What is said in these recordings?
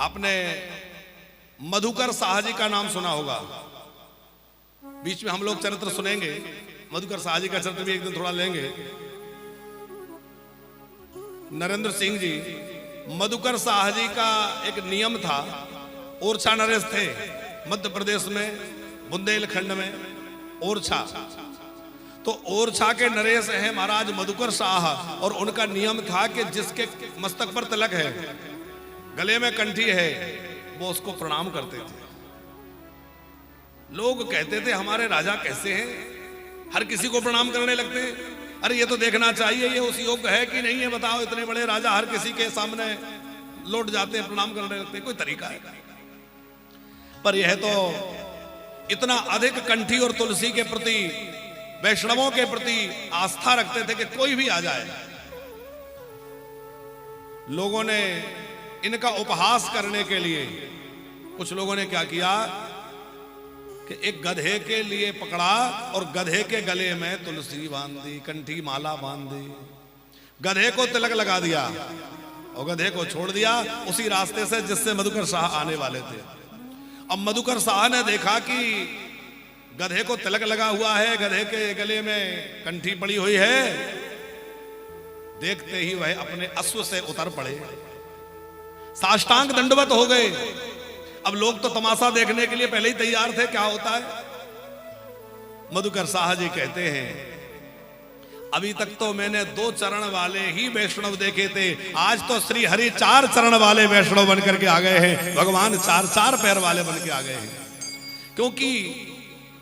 आपने मधुकर शाह जी का नाम सुना होगा। बीच में हम लोग चरित्र सुनेंगे, मधुकर शाह जी का चरित्र भी एक दिन थोड़ा लेंगे। नरेंद्र सिंह जी, मधुकर शाह जी का एक नियम था। ओरछा नरेश थे मध्य प्रदेश में, बुंदेलखंड में ओरछा। तो ओरछा के नरेश हैं महाराज मधुकर शाह, और उनका नियम था कि जिसके मस्तक पर तिलक है, गले में कंठी है, वो उसको प्रणाम करते थे। लोग कहते थे हमारे राजा कैसे हैं, हर किसी को प्रणाम करने लगते हैं। अरे ये तो देखना चाहिए ये उस योग्य है कि नहीं है, बताओ। इतने बड़े राजा हर किसी के सामने लौट जाते हैं, प्रणाम करने लगते हैं, कोई तरीका है? पर यह तो इतना अधिक कंठी और तुलसी के प्रति, वैष्णवों के प्रति आस्था रखते थे कि कोई भी आ जाए। लोगों ने इनका उपहास करने के लिए, कुछ लोगों ने क्या किया कि एक गधे के लिए पकड़ा और गधे के गले में तुलसी बांध दी, कंठी माला बांध दी, गधे को तिलक लगा दिया और गधे को छोड़ दिया उसी रास्ते से जिससे मधुकर शाह आने वाले थे। अब मधुकर शाह ने देखा कि गधे को तिलक लगा हुआ है, गधे के गले में कंठी पड़ी हुई है। देखते ही वह अपने अश्व से उतर पड़े, साष्टांग दंडवत हो गए। अब लोग तो तमाशा देखने के लिए पहले ही तैयार थे, क्या होता है। मधुकर शाह जी कहते हैं अभी तक तो मैंने 2 चरण वाले ही वैष्णव देखे थे, आज तो श्री हरि 4 चरण वाले वैष्णव बनकर के आ गए हैं। भगवान 4 पैर वाले बन के आ गए हैं। क्योंकि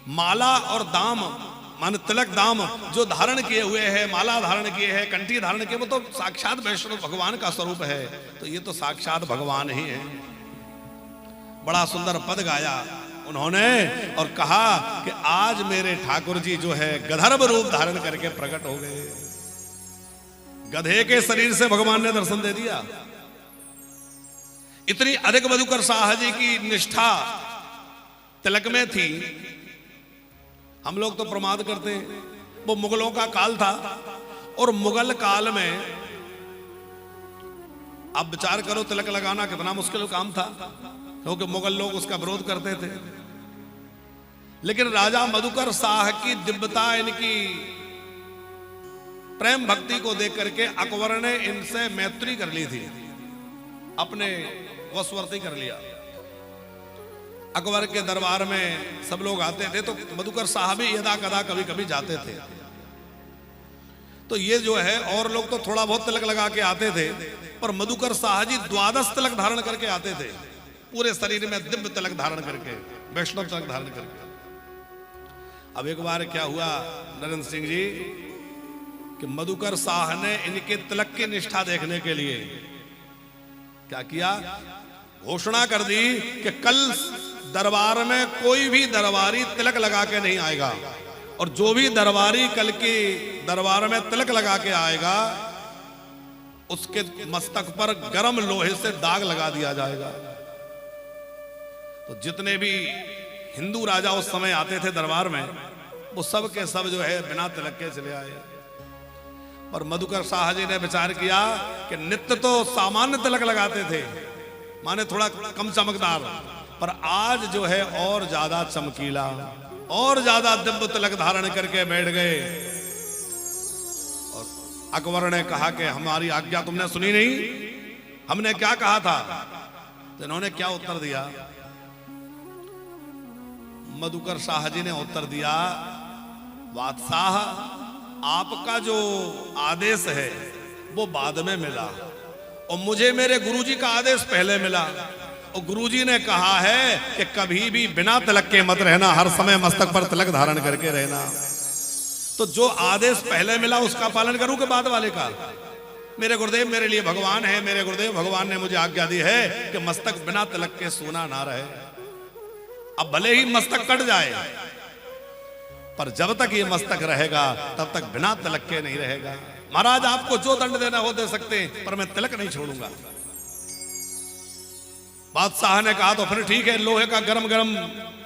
माला और दाम, मान तिलक दाम जो धारण किए हुए हैं, माला धारण किए हैं, कंठी धारण किए, वो तो साक्षात वैष्णव भगवान का स्वरूप है। तो ये तो साक्षात भगवान ही है। बड़ा सुंदर पद गाया उन्होंने और कहा कि आज मेरे ठाकुर जी जो है गधर्व रूप धारण करके प्रकट हो गए। गधे के शरीर से भगवान ने दर्शन दे दिया। इतनी अधिक मधुकर शाह जी की निष्ठा तिलक में थी। हम लोग तो प्रमाद करते हैं, वो मुगलों का काल था, और मुगल काल में अब विचार करो तिलक लगाना कितना मुश्किल काम था, क्योंकि मुगल लोग उसका विरोध करते थे। लेकिन राजा मधुकर शाह की दिव्यता, इनकी प्रेम भक्ति को देख करके अकबर ने इनसे मैत्री कर ली थी, अपने वशवर्ती कर लिया। अकबर के दरबार में सब लोग आते थे, तो मधुकर शाह भी यदा कदा कभी कभी जाते थे। तो ये जो है, और लोग तो थोड़ा बहुत तिलक लगा के आते थे, पर मधुकर शाह जी 12 तिलक धारण करके आते थे, पूरे शरीर में दिव्य तिलक धारण करके, वैष्णव तिलक धारण करके। अब एक बार क्या हुआ नरेंद्र सिंह जी कि मधुकर शाह ने इनके तिलक की निष्ठा देखने के लिए क्या किया, घोषणा कर दी कि कल दरबार में कोई भी दरबारी तिलक लगा के नहीं आएगा, और जो भी दरबारी कल की दरबार में तिलक लगा के आएगा उसके मस्तक पर गरम लोहे से दाग लगा दिया जाएगा। तो जितने भी हिंदू राजा उस समय आते थे दरबार में, वो सब के सब जो है बिना तिलक के चले आए। और मधुकर शाह जी ने विचार किया कि नित्य तो सामान्य तिलक लगाते थे, माने थोड़ा कम चमकदार, पर आज जो है और ज्यादा चमकीला, और ज्यादा दिव्य तिलक धारण करके बैठ गए। और अकबर ने कहा कि हमारी आज्ञा तुमने सुनी नहीं, हमने क्या कहा था। तो इन्होंने क्या उत्तर दिया, मधुकर शाह जी ने उत्तर दिया, बादशाह आपका जो आदेश है वो बाद में मिला, और मुझे मेरे गुरुजी का आदेश पहले मिला। और गुरुजी ने कहा है कि कभी भी बिना तिलक के मत रहना, हर समय मस्तक पर तिलक धारण करके रहना। तो जो आदेश पहले मिला उसका पालन करूं कि बाद वाले का? मेरे गुरुदेव मेरे लिए भगवान है, मेरे गुरुदेव भगवान ने मुझे आज्ञा दी है कि मस्तक बिना तिलक के सोना ना रहे। अब भले ही मस्तक कट जाए, पर जब तक ये मस्तक रहेगा तब तक बिना तिलक के नहीं रहेगा। महाराज आपको जो दंड देना हो दे सकते हैं, पर मैं तिलक नहीं छोड़ूंगा। बादशाह ने कहा तो फिर ठीक है, लोहे का गरम गरम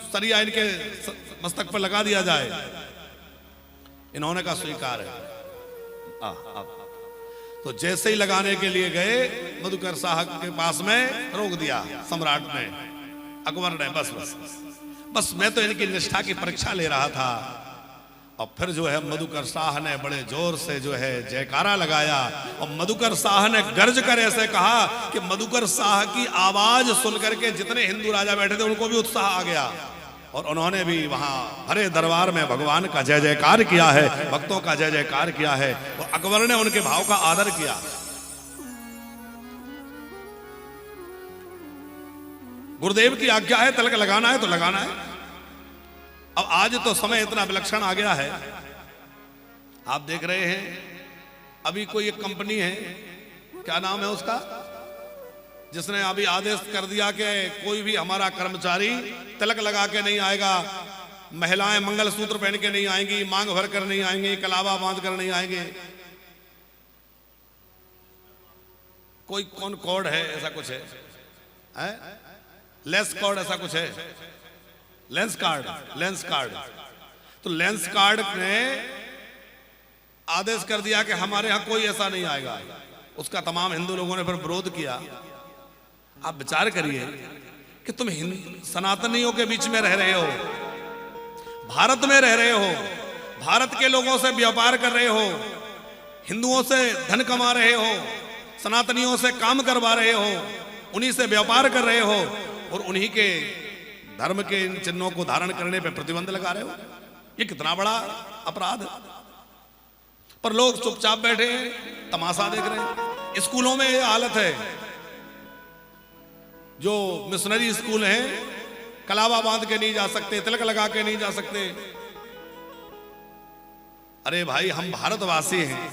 सरिया इनके मस्तक पर लगा दिया जाए। इन्होंने कहा स्वीकार है। तो जैसे ही लगाने के लिए गए, मधुकर साहब के पास में रोक दिया सम्राट ने, अकबर ने। बस बस बस मैं तो इनकी निष्ठा की परीक्षा ले रहा था। और फिर जो है मधुकर शाह ने बड़े जोर से जो है जयकारा लगाया, और मधुकर शाह ने गर्ज कर ऐसे कहा कि मधुकर शाह की आवाज सुनकर के जितने हिंदू राजा बैठे थे उनको भी उत्साह आ गया, और उन्होंने भी वहां भरे दरबार में भगवान का जय जयकार किया है, भक्तों का जय जयकार किया है, और अकबर ने उनके भाव का आदर किया। गुरुदेव की आज्ञा है, तिलक लगाना है तो लगाना है। अब आज तो समय इतना विलक्षण आ गया है, आप देख रहे हैं अभी कोई एक कंपनी है, क्या नाम है उसका, जिसने अभी आदेश कर दिया कि कोई भी हमारा कर्मचारी तिलक लगा के नहीं आएगा, महिलाएं मंगलसूत्र पहन के नहीं आएंगी, मांग भर कर नहीं आएंगी, कलावा बांध कर नहीं आएंगे। कोई कौन कोड है, ऐसा कुछ है? लेस कोड ऐसा कुछ है, लेंस कार्ड। तो लेंस कार्ड ने आदेश कर दिया कि हमारे यहां कोई ऐसा नहीं आएगा। उसका तमाम हिंदू लोगों ने फिर विरोध किया। आप विचार करिए कि तुम सनातनियों के बीच में रह रहे हो, भारत में रह रहे हो, भारत के लोगों से व्यापार कर रहे हो, हिंदुओं से धन कमा रहे हो, सनातनियों से काम करवा रहे हो, उन्हीं से व्यापार कर रहे हो, और उन्हीं के धर्म के इन चिन्हों को धारण करने पे प्रतिबंध लगा रहे हो। ये कितना बड़ा अपराध है। पर लोग चुपचाप बैठे हैं, तमाशा देख रहे हैं। स्कूलों में ये हालत है, जो मिशनरी स्कूल हैं, कलावा बांध के नहीं जा सकते, तिलक लगा के नहीं जा सकते। अरे भाई, हम भारतवासी हैं,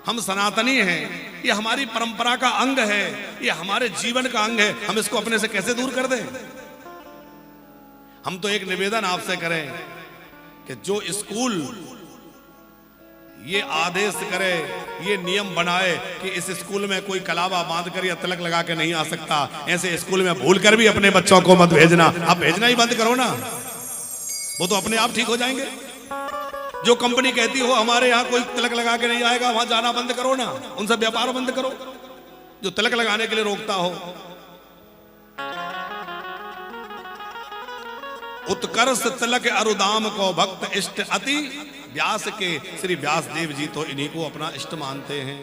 हम सनातनी हैं, ये हमारी परंपरा का अंग है, ये हमारे जीवन का अंग है, हम इसको अपने से कैसे दूर कर दें? हम तो एक निवेदन आपसे करें कि जो स्कूल ये आदेश करे, ये नियम बनाए कि इस स्कूल में कोई कलावा बांध कर या तिलक लगा के नहीं आ सकता, ऐसे स्कूल में भूल कर भी अपने बच्चों को मत भेजना। आप भेजना ही बंद करो ना, वो तो अपने आप ठीक हो जाएंगे। जो कंपनी कहती हो हमारे यहाँ कोई तिलक लगा के नहीं आएगा, वहां जाना बंद करो ना, उनसे व्यापार बंद करो जो तिलक लगाने के लिए रोकता हो। उत्कर्ष तिलक अरुदाम को भक्त इष्ट अति, व्यास के श्री व्यास देव जी तो इन्हीं को अपना इष्ट मानते हैं।